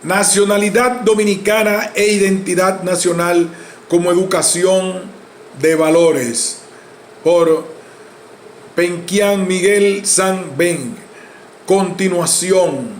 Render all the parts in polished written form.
nacionalidad dominicana e identidad nacional como educación de valores, por Penquian Miguel San Ben. Continuación.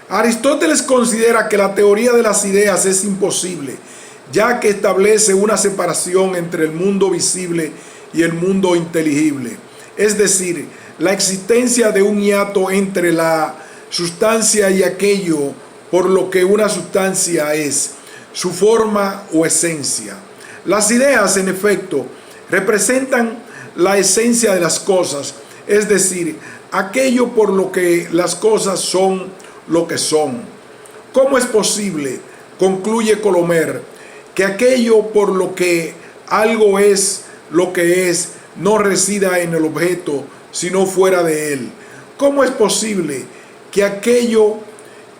Aristóteles considera que la teoría de las ideas es imposible, ya que establece una separación entre el mundo visible y el mundo inteligible, es decir, la existencia de un hiato entre la sustancia y aquello por lo que una sustancia es, su forma o esencia. Las ideas, en efecto, representan la esencia de las cosas, es decir, aquello por lo que las cosas son lo que son. ¿Cómo es posible, concluye Colomer, que aquello por lo que algo es lo que es no resida en el objeto, sino fuera de él? ¿Cómo es posible que aquello,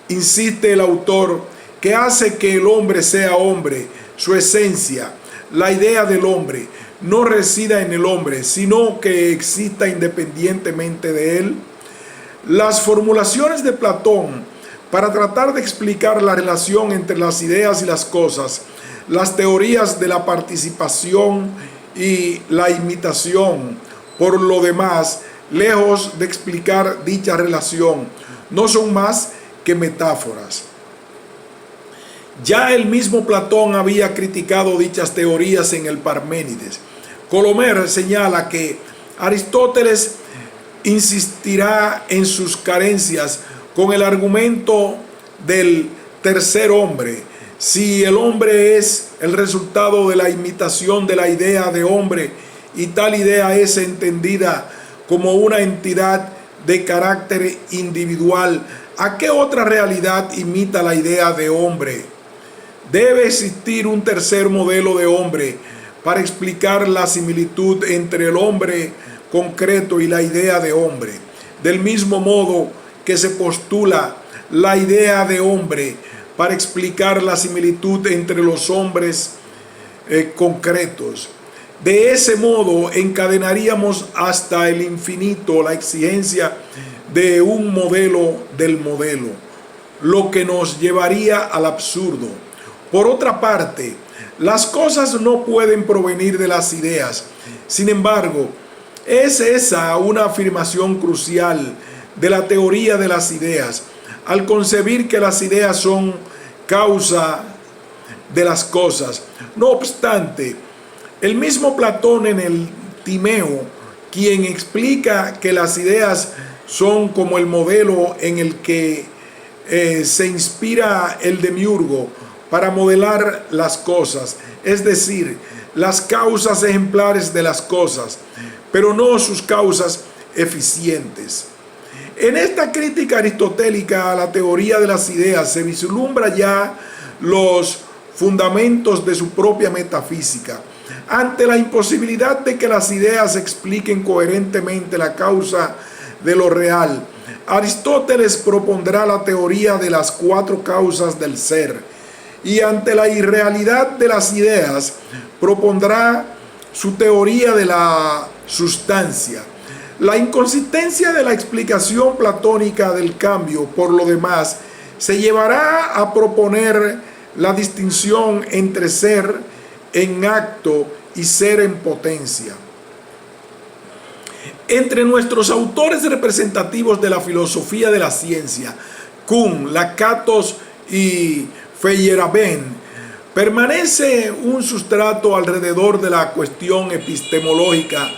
insiste el autor, que hace que el hombre sea hombre, su esencia, la idea del hombre, no resida en el hombre, sino que exista independientemente de él? Las formulaciones de Platón para tratar de explicar la relación entre las ideas y las cosas, las teorías de la participación y la imitación, por lo demás, lejos de explicar dicha relación, no son más que metáforas. Ya el mismo Platón había criticado dichas teorías en el Parménides. Colomer señala que Aristóteles insistirá en sus carencias con el argumento del tercer hombre. Si el hombre es el resultado de la imitación de la idea de hombre y tal idea es entendida como una entidad de carácter individual, ¿a qué otra realidad imita la idea de hombre? Debe existir un tercer modelo de hombre para explicar la similitud entre el hombre concreto y la idea de hombre, del mismo modo que se postula la idea de hombre para explicar la similitud entre los hombres concretos. De ese modo encadenaríamos hasta el infinito la exigencia de un modelo del modelo, lo que nos llevaría al absurdo. Por otra parte, las cosas no pueden provenir de las ideas. Sin embargo, es esa una afirmación crucial de la teoría de las ideas, al concebir que las ideas son causa de las cosas. No obstante, el mismo Platón en el Timeo, quien explica que las ideas son como el modelo en el que se inspira el demiurgo para modelar las cosas, es decir, las causas ejemplares de las cosas, pero no sus causas eficientes. En esta crítica aristotélica a la teoría de las ideas se vislumbra ya los fundamentos de su propia metafísica. Ante la imposibilidad de que las ideas expliquen coherentemente la causa de lo real, Aristóteles propondrá la teoría de las cuatro causas del ser, y ante la irrealidad de las ideas propondrá su teoría de la sustancia. La inconsistencia de la explicación platónica del cambio, por lo demás, se llevará a proponer la distinción entre ser en acto y ser en potencia. Entre nuestros autores representativos de la filosofía de la ciencia, Kuhn, Lakatos y Feyerabend, permanece un sustrato alrededor de la cuestión epistemológica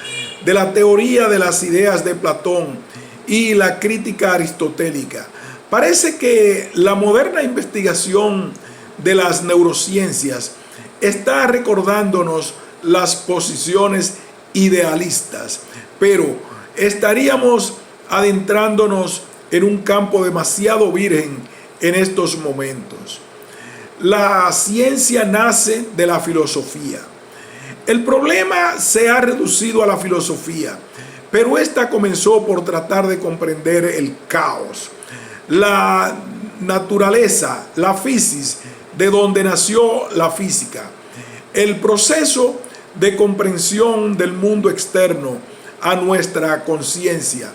de la teoría de las ideas de Platón y la crítica aristotélica. Parece que la moderna investigación de las neurociencias está recordándonos las posiciones idealistas, pero estaríamos adentrándonos en un campo demasiado virgen en estos momentos. La ciencia nace de la filosofía. El problema se ha reducido a la filosofía, pero esta comenzó por tratar de comprender el caos, la naturaleza, la física, de donde nació la física, el proceso de comprensión del mundo externo a nuestra conciencia.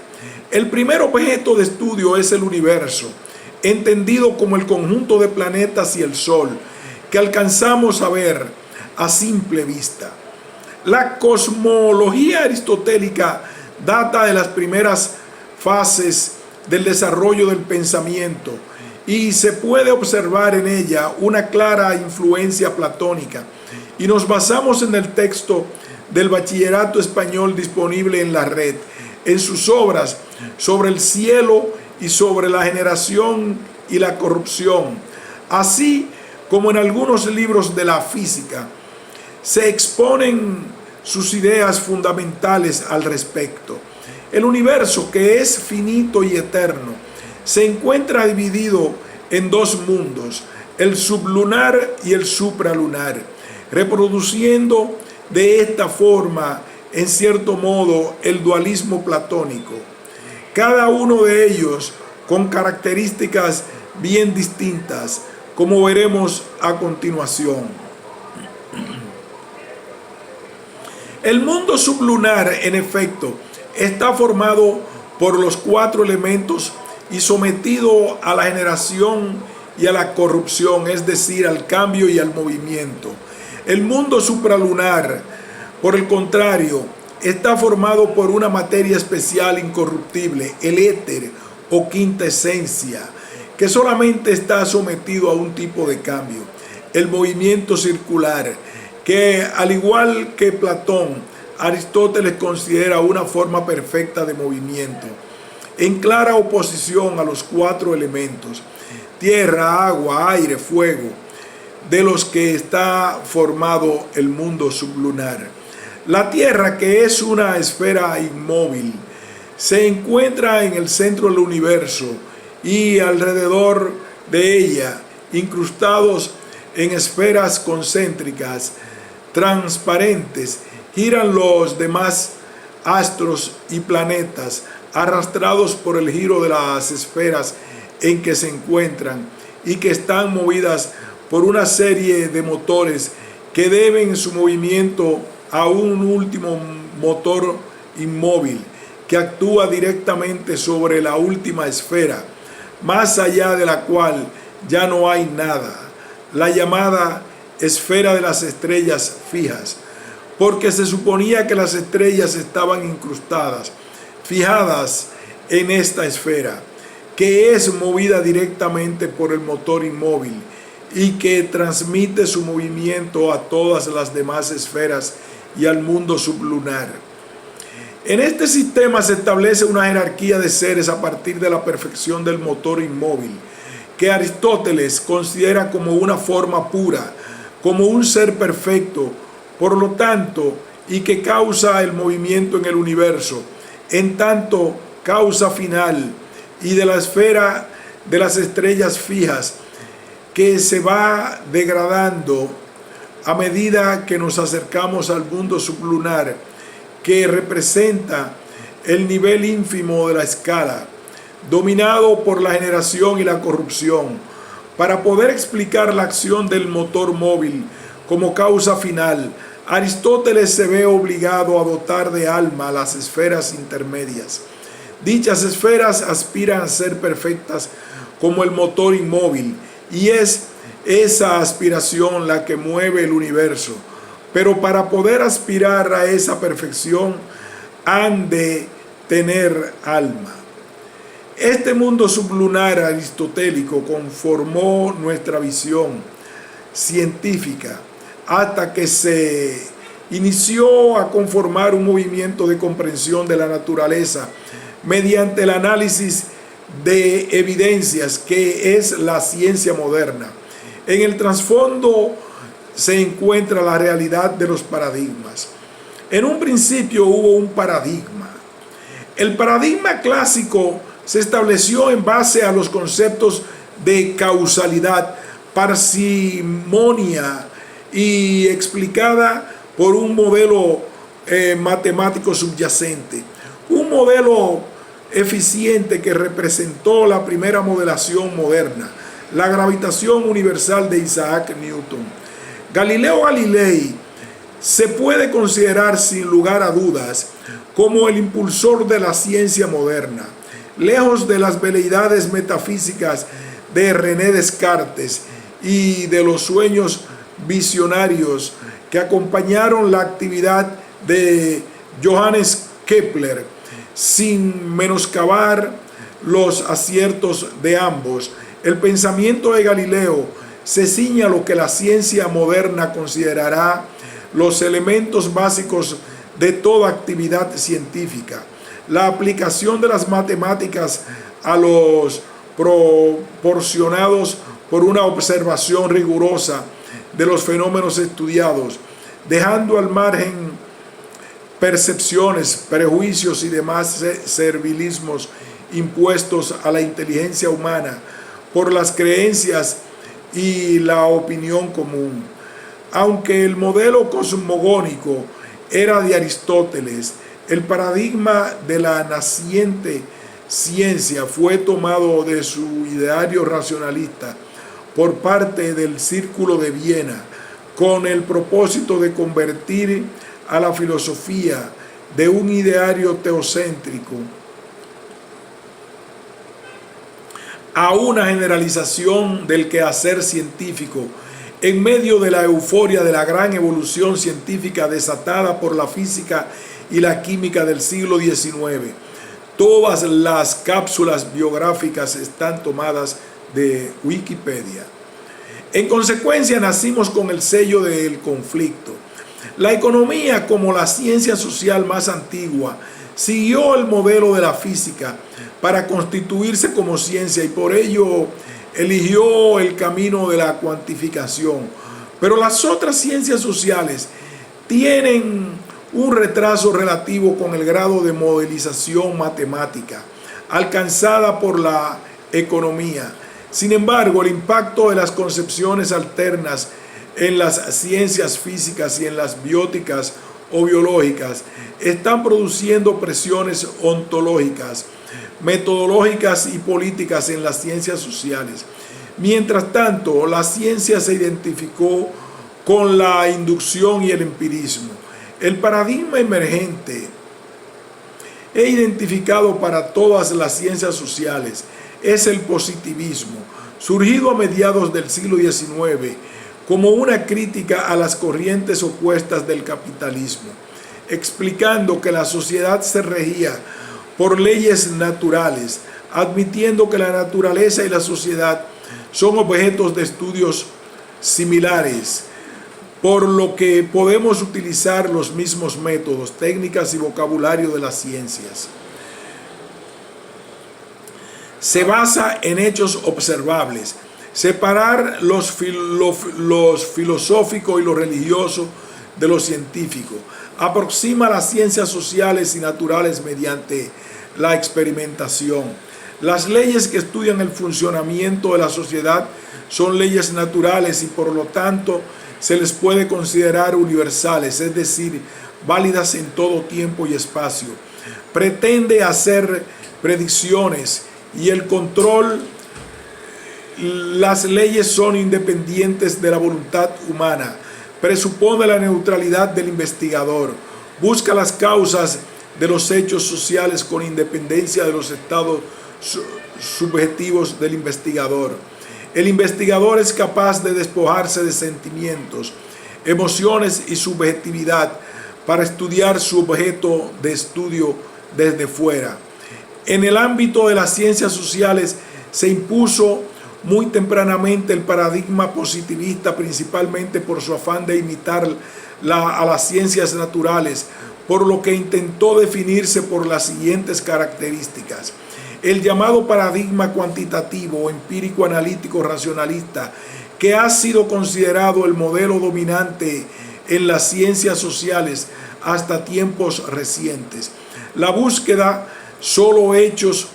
El primer objeto de estudio es el universo, entendido como el conjunto de planetas y el Sol, que alcanzamos a ver a simple vista. La cosmología aristotélica data de las primeras fases del desarrollo del pensamiento y se puede observar en ella una clara influencia platónica, y nos basamos en el texto del Bachillerato Español disponible en la red, en sus obras sobre el cielo y sobre la generación y la corrupción, así como en algunos libros de la física. Se exponen sus ideas fundamentales al respecto. El universo, que es finito y eterno, se encuentra dividido en dos mundos, el sublunar y el supralunar, reproduciendo de esta forma, en cierto modo, el dualismo platónico. Cada uno de ellos con características bien distintas, como veremos a continuación. El mundo sublunar, en efecto, está formado por los cuatro elementos y sometido a la generación y a la corrupción, es decir, al cambio y al movimiento. El mundo supralunar, por el contrario, está formado por una materia especial incorruptible, el éter o quinta esencia, que solamente está sometido a un tipo de cambio, el movimiento circular, que al igual que Platón, Aristóteles considera una forma perfecta de movimiento, en clara oposición a los cuatro elementos, tierra, agua, aire, fuego, de los que está formado el mundo sublunar. La Tierra, que es una esfera inmóvil, se encuentra en el centro del universo y alrededor de ella, incrustados en esferas concéntricas, transparentes, giran los demás astros y planetas, arrastrados por el giro de las esferas en que se encuentran y que están movidas por una serie de motores que deben su movimiento a un último motor inmóvil que actúa directamente sobre la última esfera, más allá de la cual ya no hay nada, la llamada esfera de las estrellas fijas, porque se suponía que las estrellas estaban incrustadas, fijadas en esta esfera, que es movida directamente por el motor inmóvil y que transmite su movimiento a todas las demás esferas y al mundo sublunar. En este sistema se establece una jerarquía de seres a partir de la perfección del motor inmóvil, que Aristóteles considera como una forma pura, como un ser perfecto, por lo tanto, y que causa el movimiento en el universo, en tanto causa final, y de la esfera de las estrellas fijas, que se va degradando a medida que nos acercamos al mundo sublunar, que representa el nivel ínfimo de la escala, dominado por la generación y la corrupción. Para poder explicar la acción del motor móvil como causa final, Aristóteles se ve obligado a dotar de alma a las esferas intermedias. Dichas esferas aspiran a ser perfectas como el motor inmóvil, y es esa aspiración la que mueve el universo. Pero para poder aspirar a esa perfección, han de tener alma. Este mundo sublunar aristotélico conformó nuestra visión científica hasta que se inició a conformar un movimiento de comprensión de la naturaleza mediante el análisis de evidencias, que es la ciencia moderna. En el trasfondo se encuentra la realidad de los paradigmas. En un principio hubo un paradigma. El paradigma clásico se estableció en base a los conceptos de causalidad, parsimonia y explicada por un modelo matemático subyacente. Un modelo eficiente que representó la primera modelación moderna, la gravitación universal de Isaac Newton. Galileo Galilei se puede considerar sin lugar a dudas como el impulsor de la ciencia moderna. Lejos de las veleidades metafísicas de René Descartes y de los sueños visionarios que acompañaron la actividad de Johannes Kepler, sin menoscabar los aciertos de ambos, el pensamiento de Galileo se ciña a lo que la ciencia moderna considerará los elementos básicos de toda actividad científica: la aplicación de las matemáticas a los proporcionados por una observación rigurosa de los fenómenos estudiados, dejando al margen percepciones, prejuicios y demás servilismos impuestos a la inteligencia humana por las creencias y la opinión común. Aunque el modelo cosmogónico era de Aristóteles, el paradigma de la naciente ciencia fue tomado de su ideario racionalista por parte del Círculo de Viena, con el propósito de convertir a la filosofía de un ideario teocéntrico a una generalización del quehacer científico en medio de la euforia de la gran evolución científica desatada por la física y la química del siglo XIX. Todas las cápsulas biográficas están tomadas de Wikipedia. En consecuencia, nacimos con el sello del conflicto. La economía, como la ciencia social más antigua, siguió el modelo de la física para constituirse como ciencia y por ello eligió el camino de la cuantificación. Pero las otras ciencias sociales tienen un retraso relativo con el grado de modelización matemática alcanzada por la economía. Sin embargo, el impacto de las concepciones alternas en las ciencias físicas y en las bióticas o biológicas están produciendo presiones ontológicas, metodológicas y políticas en las ciencias sociales. Mientras tanto, la ciencia se identificó con la inducción y el empirismo. El paradigma emergente e identificado para todas las ciencias sociales es el positivismo, surgido a mediados del siglo XIX como una crítica a las corrientes opuestas del capitalismo, explicando que la sociedad se regía por leyes naturales, admitiendo que la naturaleza y la sociedad son objetos de estudios similares, por lo que podemos utilizar los mismos métodos, técnicas y vocabulario de las ciencias. Se basa en hechos observables. Separar lo filosófico y lo religioso de lo científico. Aproxima las ciencias sociales y naturales mediante la experimentación. Las leyes que estudian el funcionamiento de la sociedad son leyes naturales y por lo tanto se les puede considerar universales, es decir, válidas en todo tiempo y espacio. Pretende hacer predicciones y el control. Las leyes son independientes de la voluntad humana. Presupone la neutralidad del investigador. Busca las causas de los hechos sociales con independencia de los estados subjetivos del investigador. El investigador es capaz de despojarse de sentimientos, emociones y subjetividad para estudiar su objeto de estudio desde fuera. En el ámbito de las ciencias sociales se impuso muy tempranamente el paradigma positivista, principalmente por su afán de imitar a las ciencias naturales, por lo que intentó definirse por las siguientes características. El llamado paradigma cuantitativo o empírico analítico racionalista, que ha sido considerado el modelo dominante en las ciencias sociales hasta tiempos recientes. La búsqueda solo hechos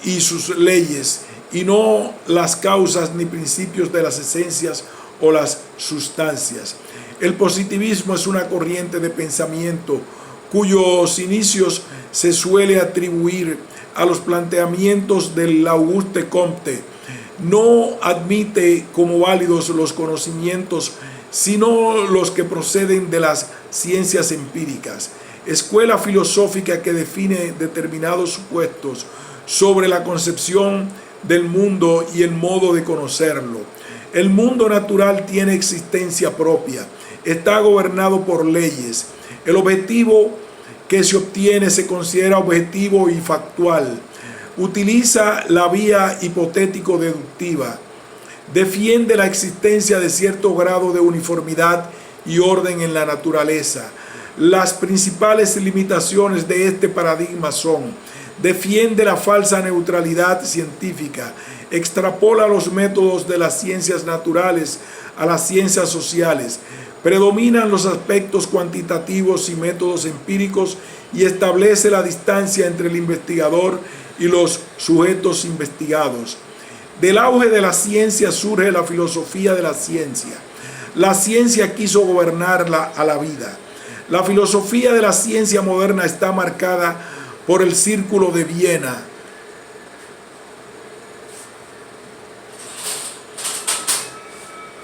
y sus leyes, y no las causas ni principios de las esencias o las sustancias. El positivismo es una corriente de pensamiento cuyos inicios se suele atribuir a los planteamientos del Auguste Comte. No admite como válidos los conocimientos, sino los que proceden de las ciencias empíricas. Escuela filosófica que define determinados supuestos sobre la concepción del mundo y el modo de conocerlo. El mundo natural tiene existencia propia, está gobernado por leyes. El objetivo que se obtiene se considera objetivo y factual. Utiliza la vía hipotético-deductiva. Defiende la existencia de cierto grado de uniformidad y orden en la naturaleza. Las principales limitaciones de este paradigma son: defiende la falsa neutralidad científica, extrapola los métodos de las ciencias naturales a las ciencias sociales, predominan los aspectos cuantitativos y métodos empíricos y establece la distancia entre el investigador y los sujetos investigados. Del auge de la ciencia surge la filosofía de la ciencia. La ciencia quiso gobernar a la vida. La filosofía de la ciencia moderna está marcada por el Círculo de Viena,